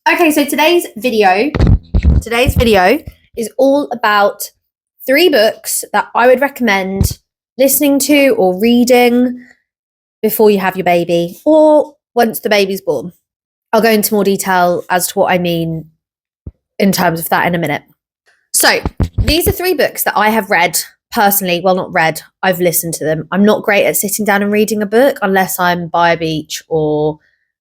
Okay, so today's video is all about 3 books that I would recommend listening to or reading before you have your baby or once the baby's born. I'll go into more detail as to what I mean in terms of that in a minute. So these are 3 books that I have read personally. Well, not read, I've listened to them. I'm not great at sitting down and reading a book unless I'm by a beach or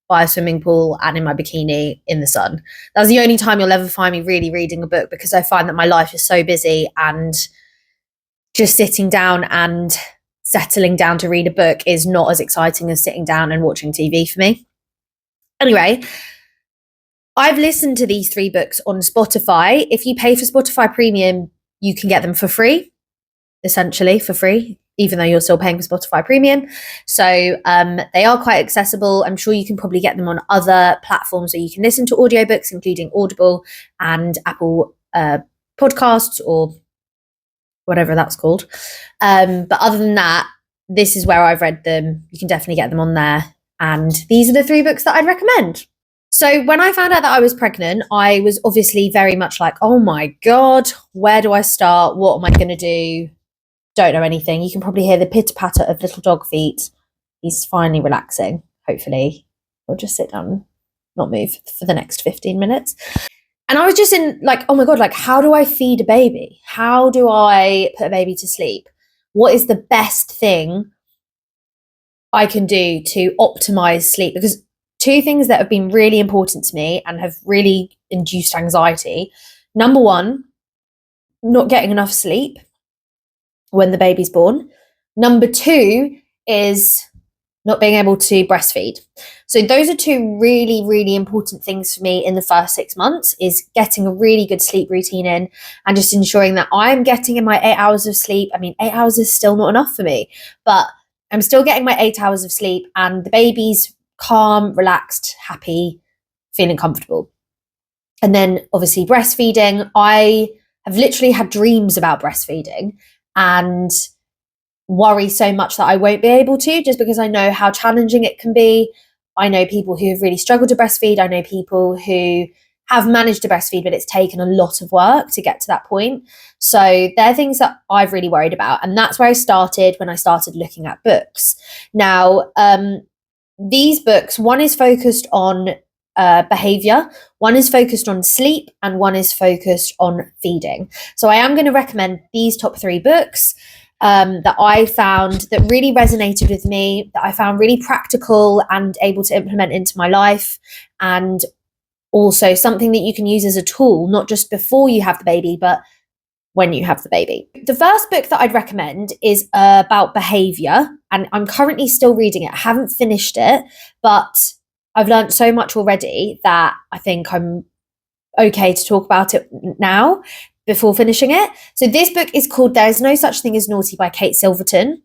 by a swimming pool and in my bikini in the sun. That's the only time you'll ever find me really reading a book, because I find that my life is so busy and just sitting down and settling down to read a book is not as exciting as sitting down and watching TV for me. Anyway, I've listened to these 3 books on Spotify. If you pay for Spotify Premium, you can get them for free, essentially for free, even though you're still paying for Spotify Premium. So they are quite accessible. I'm sure you can probably get them on other platforms where you can listen to audiobooks, including Audible and Apple Podcasts or whatever that's called. But other than that, this is where I've read them. You can definitely get them on there. And these are the 3 books that I'd recommend. So when I found out that I was pregnant, I was obviously very much like, oh my God, where do I start? What am I going to do? Don't know anything. You can probably hear the pitter patter of little dog feet. He's finally relaxing, hopefully. We'll just sit down and not move for the next 15 minutes. And I was just in like, oh my God, like, how do I feed a baby? How do I put a baby to sleep? What is the best thing I can do to optimize sleep? Because 2 things that have been really important to me and have really induced anxiety. Number 1, not getting enough sleep when the baby's born. Number 2 is not being able to breastfeed. So those are 2 really, really important things for me in the first 6 months, is getting a really good sleep routine in and just ensuring that I'm getting in my 8 hours of sleep. I mean, 8 hours is still not enough for me, but I'm still getting my 8 hours of sleep and the baby's calm, relaxed, happy, feeling comfortable. And then obviously breastfeeding. I have literally had dreams about breastfeeding and worry so much that I won't be able to, just because I know how challenging it can be. I know people who have really struggled to breastfeed. I know people who have managed to breastfeed, but it's taken a lot of work to get to that point. So they're things that I've really worried about. And that's where I started when I started looking at books. Now, these books, one is focused on behaviour, one is focused on sleep, and one is focused on feeding. So I am going to recommend these top 3 books that I found that really resonated with me, that I found really practical and able to implement into my life, and also something that you can use as a tool, not just before you have the baby, but when you have the baby. The first book that I'd recommend is about behaviour, and I'm currently still reading it. I haven't finished it, but I've learned so much already that I think I'm okay to talk about it now before finishing it. So this book is called There Is No Such Thing as Naughty by Kate Silverton.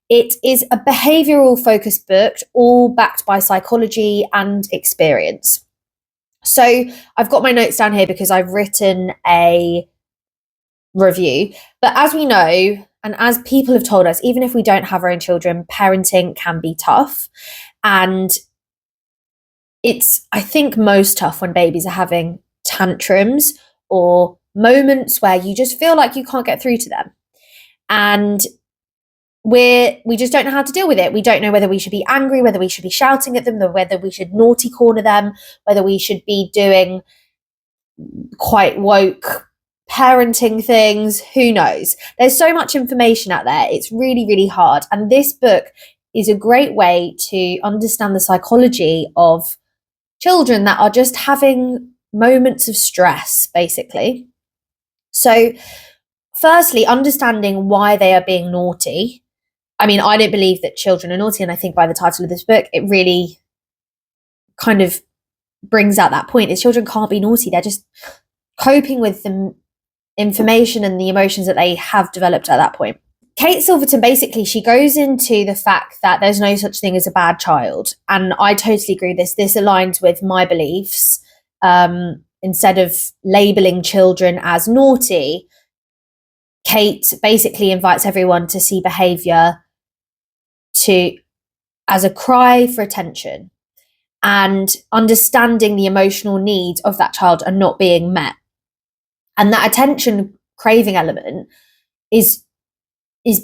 It is a behavioural focused book, all backed by psychology and experience. So I've got my notes down here because I've written a review. But as we know, and as people have told us, even if we don't have our own children, parenting can be tough. And it's, I think, most tough when babies are having tantrums or moments where you just feel like you can't get through to them. And we just don't know how to deal with it. We don't know whether we should be angry, whether we should be shouting at them, whether we should naughty corner them, whether we should be doing quite woke parenting things. Who knows? There's so much information out there. It's really, really hard. And this book is a great way to understand the psychology of children that are just having moments of stress, basically. So firstly, understanding why they are being naughty. I mean, I don't believe that children are naughty, and I think by the title of this book, it really kind of brings out that point, is children can't be naughty. They're just coping with the information and the emotions that they have developed at that point. Kate Silverton, basically, she goes into the fact that there's no such thing as a bad child. And I totally agree with this. This aligns with my beliefs. Instead of labeling children as naughty, Kate basically invites everyone to see behaviour as a cry for attention and understanding the emotional needs of that child are not being met. And that attention craving element is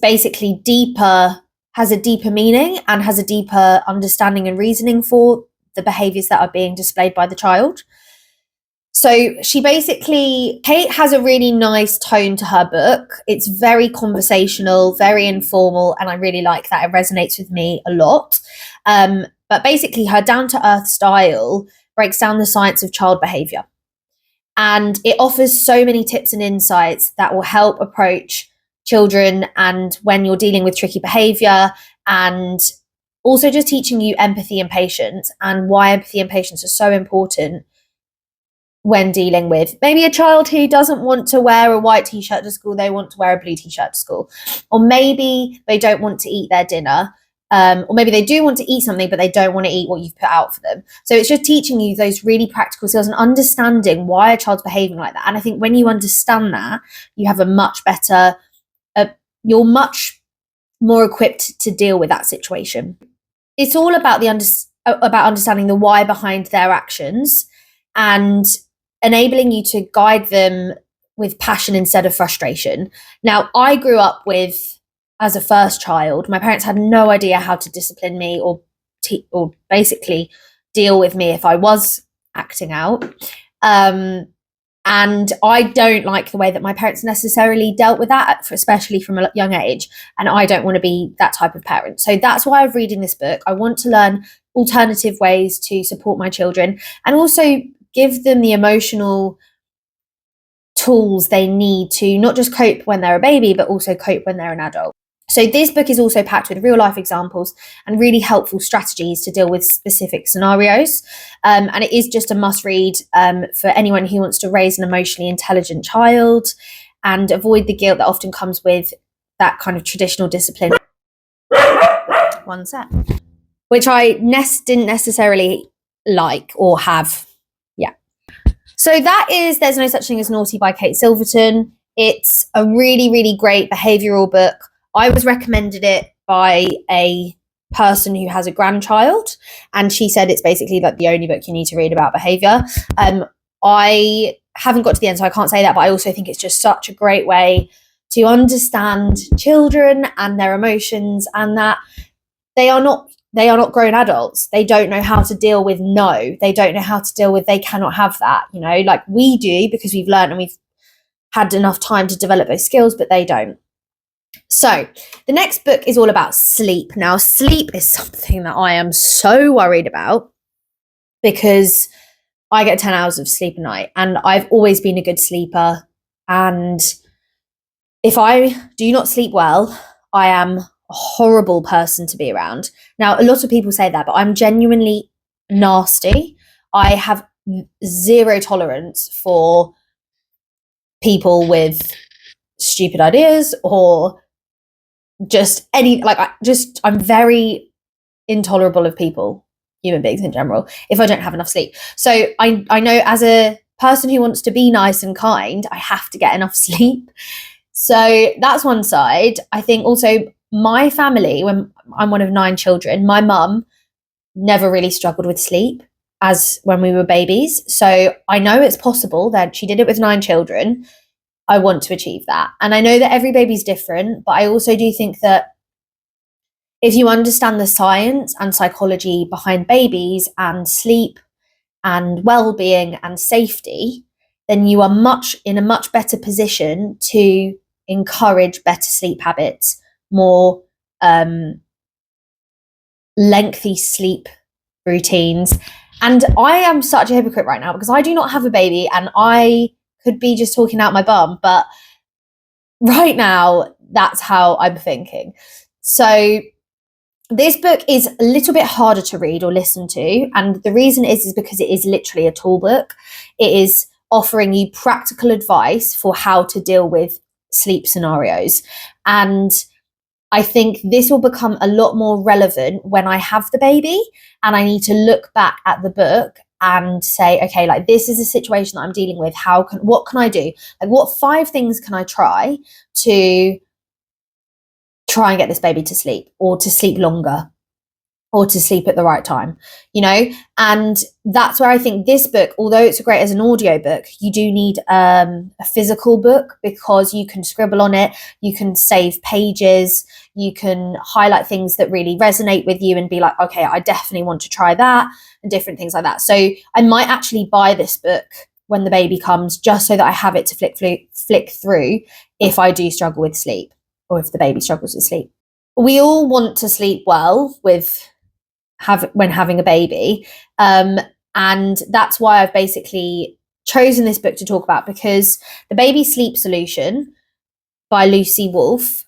basically deeper, has a deeper meaning and has a deeper understanding and reasoning for the behaviours that are being displayed by the child. So Kate has a really nice tone to her book. It's very conversational, very informal, and I really like that. It resonates with me a lot. But basically, her down-to-earth style breaks down the science of child behaviour. And it offers so many tips and insights that will help approach children and when you're dealing with tricky behaviour, and also just teaching you empathy and patience and why empathy and patience are so important when dealing with maybe a child who doesn't want to wear a white t-shirt to school, they want to wear a blue t-shirt to school. Or maybe they don't want to eat their dinner. Or maybe they do want to eat something, but they don't want to eat what you've put out for them. So it's just teaching you those really practical skills and understanding why a child's behaving like that. And I think when you understand that, you have a much better, you're much more equipped to deal with that situation. It's all about about understanding the why behind their actions and enabling you to guide them with passion instead of frustration. Now, I grew up as a first child, my parents had no idea how to discipline me or basically deal with me if I was acting out. And I don't like the way that my parents necessarily dealt with that, especially from a young age. And I don't want to be that type of parent. So that's why I'm reading this book. I want to learn alternative ways to support my children and also give them the emotional tools they need to not just cope when they're a baby, but also cope when they're an adult. So this book is also packed with real life examples and really helpful strategies to deal with specific scenarios. And it is just a must read for anyone who wants to raise an emotionally intelligent child and avoid the guilt that often comes with that kind of traditional discipline. One sec. Which I didn't necessarily like or have. Yeah. So that is There's No Such Thing as Naughty by Kate Silverton. It's a really, really great behavioural book. I was recommended it by a person who has a grandchild, and she said it's basically like the only book you need to read about behaviour. I haven't got to the end, so I can't say that, but I also think it's just such a great way to understand children and their emotions, and that they are not grown adults. They don't know how to deal with no. They don't know how to deal with they cannot have that, like we do because we've learned and we've had enough time to develop those skills, but they don't. So the next book is all about sleep. Now, sleep is something that I am so worried about because I get 10 hours of sleep a night and I've always been a good sleeper. And if I do not sleep well, I am a horrible person to be around. Now, a lot of people say that, but I'm genuinely nasty. I have zero tolerance for people with stupid ideas or just I'm very intolerable of people, human beings in general, if I don't have enough sleep. So I know as a person who wants to be nice and kind, I have to get enough sleep. So that's one side. I think also my family, when I'm one of 9 children, my mum never really struggled with sleep as when we were babies. So I know it's possible that she did it with 9 children. I want to achieve that. And I know that every baby's different, but I also do think that if you understand the science and psychology behind babies and sleep and well-being and safety, then you are in a much better position to encourage better sleep habits, more lengthy sleep routines. And I am such a hypocrite right now because I do not have a baby and I could be just talking out my bum, but right now that's how I'm thinking. So this book is a little bit harder to read or listen to, and the reason is because it is literally a tool book. It is offering you practical advice for how to deal with sleep scenarios, and I think this will become a lot more relevant when I have the baby and I need to look back at the book and say, okay, like this is a situation that I'm dealing with. What can I do? Like what 5 things can I try to and get this baby to sleep, or to sleep longer, or to sleep at the right time, and that's where I think this book, although it's great as an audio book, you do need a physical book, because you can scribble on it, you can save pages, you can highlight things that really resonate with you and be like, okay, I definitely want to try that, and different things like that. So I might actually buy this book when the baby comes, just so that I have it to flick through if I do struggle with sleep, or if the baby struggles with sleep. We all want to sleep well when having a baby, and that's why I've basically chosen this book to talk about, because The Baby Sleep Solution by Lucy Wolfe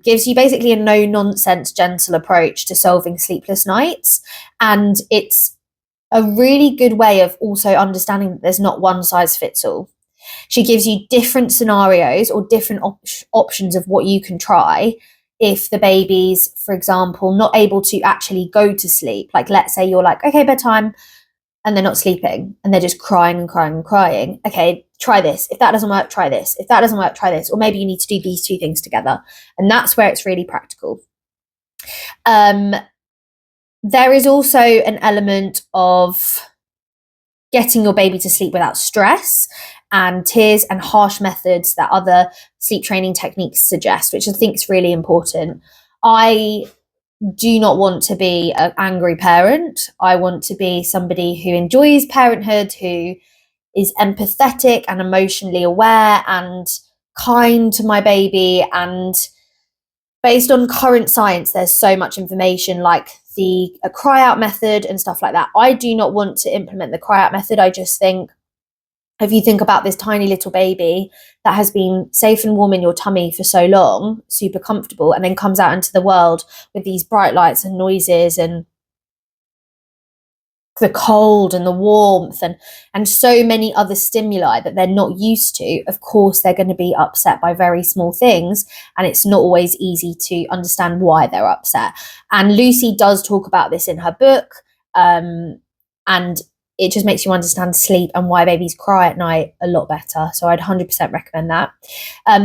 gives you basically a no-nonsense, gentle approach to solving sleepless nights, and it's a really good way of also understanding that there's not one size fits all. She gives you different scenarios or different options of what you can try if the baby's, for example, not able to actually go to sleep. Like, let's say you're like, okay, bedtime, and they're not sleeping and they're just crying and crying and crying. Okay, try this. If that doesn't work, try this. If that doesn't work, try this. Or maybe you need to do these 2 things together. And that's where it's really practical. There is also an element of getting your baby to sleep without stress and tears and harsh methods that other sleep training techniques suggest, which I think is really important. I do not want to be an angry parent. I want to be somebody who enjoys parenthood, who is empathetic and emotionally aware and kind to my baby. And based on current science, there's so much information, like the cry out method and stuff like that. I do not want to implement the cry out method. I just think, if you think about this tiny little baby that has been safe and warm in your tummy for so long, super comfortable, and then comes out into the world with these bright lights and noises and the cold and the warmth and so many other stimuli that they're not used to, of course they're going to be upset by very small things, and it's not always easy to understand why they're upset. And Lucy does talk about this in her book, and it just makes you understand sleep and why babies cry at night a lot better. So I'd 100% recommend that.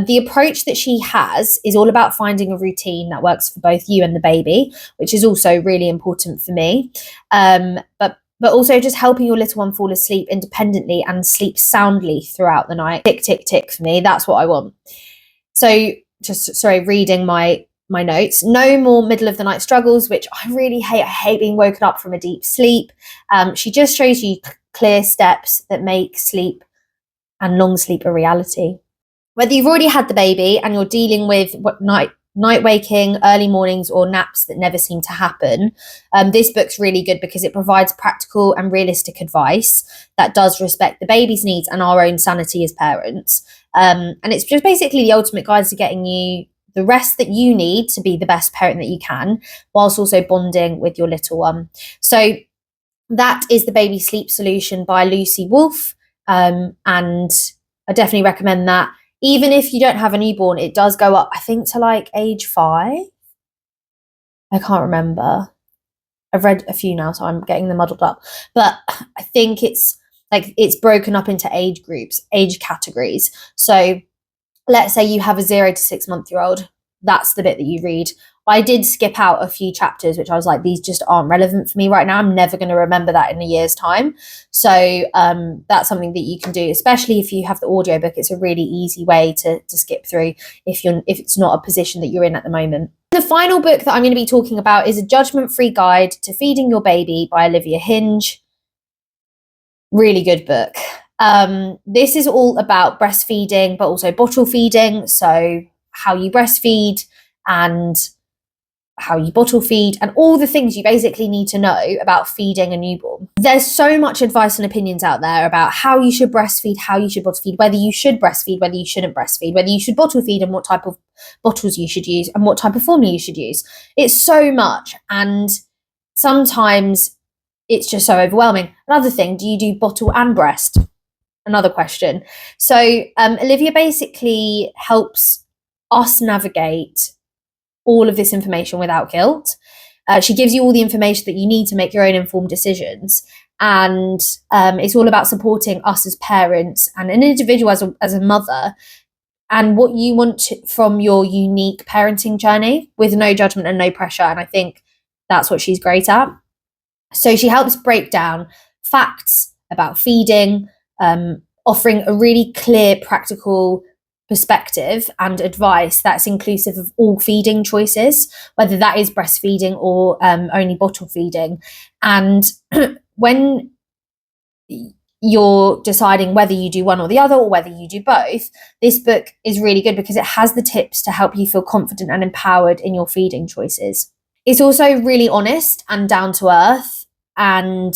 The approach that she has is all about finding a routine that works for both you and the baby, which is also really important for me. But also just helping your little one fall asleep independently and sleep soundly throughout the night. Tick, tick, tick for me. That's what I want. So reading my notes. No more middle of the night struggles, which I really hate. I hate being woken up from a deep sleep. She just shows you clear steps that make sleep and long sleep a reality. Whether you've already had the baby and you're dealing with night waking, early mornings, or naps that never seem to happen, this book's really good because it provides practical and realistic advice that does respect the baby's needs and our own sanity as parents. And it's just basically the ultimate guide to getting you the rest that you need to be the best parent that you can, whilst also bonding with your little one. So that is The Baby Sleep Solution by Lucy Wolfe. And I definitely recommend that. Even if you don't have a newborn, it does go up, I think, to like age 5. I can't remember. I've read a few now, so I'm getting them muddled up. But I think it's broken up into age groups, age categories. So let's say you have a 0 to 6 month year old. That's the bit that you read. I did skip out a few chapters, which I was like, these just aren't relevant for me right now. I'm never going to remember that in a year's time. So that's something that you can do, especially if you have the audiobook. It's a really easy way to skip through if it's not a position that you're in at the moment. The final book that I'm going to be talking about is A Judgment-Free Guide to Feeding Your Baby by Olivia Hinge. Really good book. This is all about breastfeeding, but also bottle feeding. So how you breastfeed and how you bottle feed, and all the things you basically need to know about feeding a newborn. There's so much advice and opinions out there about how you should breastfeed, how you should bottle feed, whether you should breastfeed, whether you shouldn't breastfeed, whether you should bottle feed and what type of bottles you should use and what type of formula you should use. It's so much, and sometimes it's just so overwhelming. Another thing, do you do bottle and breast? Another question. So Olivia basically helps us navigate all of this information without guilt. She gives you all the information that you need to make your own informed decisions. And it's all about supporting us as parents and an individual as a mother, and what you want from your unique parenting journey, with no judgment and no pressure. And I think that's what she's great at. So she helps break down facts about feeding, offering a really clear, practical perspective and advice that's inclusive of all feeding choices, whether that is breastfeeding or only bottle feeding. And when you're deciding whether you do one or the other, or whether you do both, this book is really good because it has the tips to help you feel confident and empowered in your feeding choices. It's also really honest and down to earth, and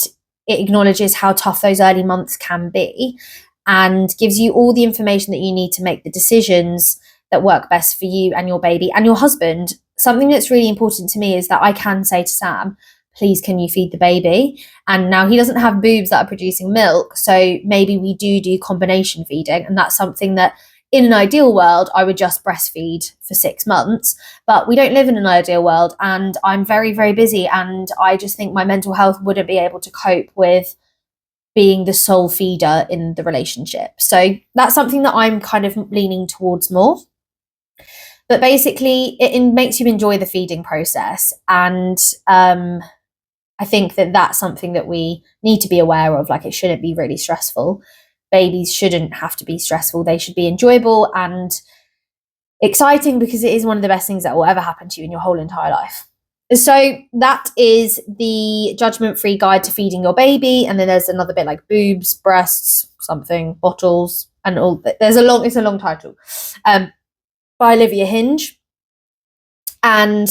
it acknowledges how tough those early months can be, and gives you all the information that you need to make the decisions that work best for you and your baby and your husband. Something that's really important to me is that I can say to Sam, please, can you feed the baby? And now he doesn't have boobs that are producing milk, so maybe we do combination feeding, and that's something that in an ideal world I would just breastfeed for 6 months, but we don't live in an ideal world, and I'm very, very busy, and I just think my mental health wouldn't be able to cope with being the sole feeder in the relationship. So that's something that I'm kind of leaning towards more. But basically it makes you enjoy the feeding process, and I think that that's something that we need to be aware of. Like, it shouldn't be really stressful. Babies shouldn't have to be stressful. They should be enjoyable and exciting, because it is one of the best things that will ever happen to you in your whole entire life. So that is the judgment-free guide to feeding your baby. And then there's another bit like boobs, breasts, something, bottles, and all. It's a long title, by Olivia Hinge. And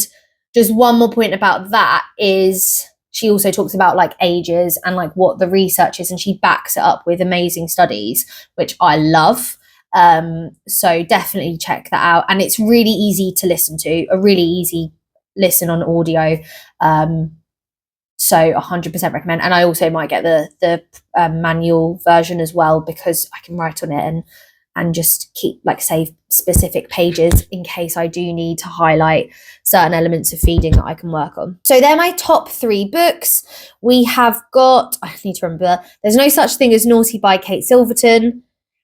just one more point about that is she also talks about like ages and like what the research is, and she backs it up with amazing studies, which I love. So definitely check that out. And it's really easy to listen to, a really easy listen on audio. So 100% recommend. And I also might get the manual version as well, because I can write on it and just keep save specific pages in case I do need to highlight certain elements of feeding that I can work on. So they're my top 3 books. We have got, I need to remember, There's No Such Thing as Naughty by Kate Silverton.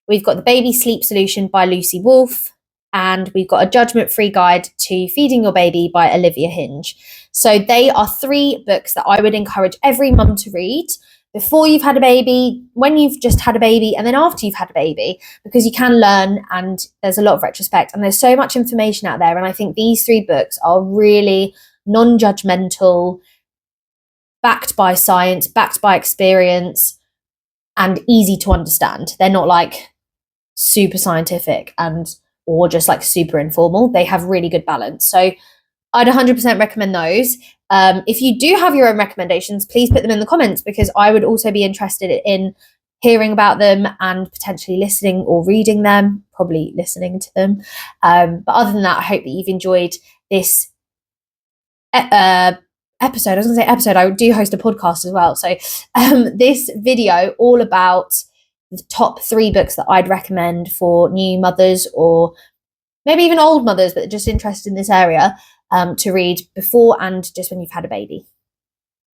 We've got The Baby Sleep Solution by Lucy Wolfe. And we've got A Judgment-Free Guide to Feeding Your Baby by Olivia Hinge. So they are 3 books that I would encourage every mum to read before you've had a baby, when you've just had a baby, and then after you've had a baby, because you can learn, and there's a lot of retrospect, and there's so much information out there. And I think these 3 books are really non-judgmental, backed by science, backed by experience, and easy to understand. They're not like super scientific or just like super informal. They have really good balance. So I'd 100% recommend those. If you do have your own recommendations, please put them in the comments, because I would also be interested in hearing about them and potentially listening or reading them, probably listening to them. But other than that, I hope that you've enjoyed this episode. I was going to say episode. I do host a podcast as well. So this video all about the top 3 books that I'd recommend for new mothers, or maybe even old mothers, but just interested in this area, to read before and just when you've had a baby.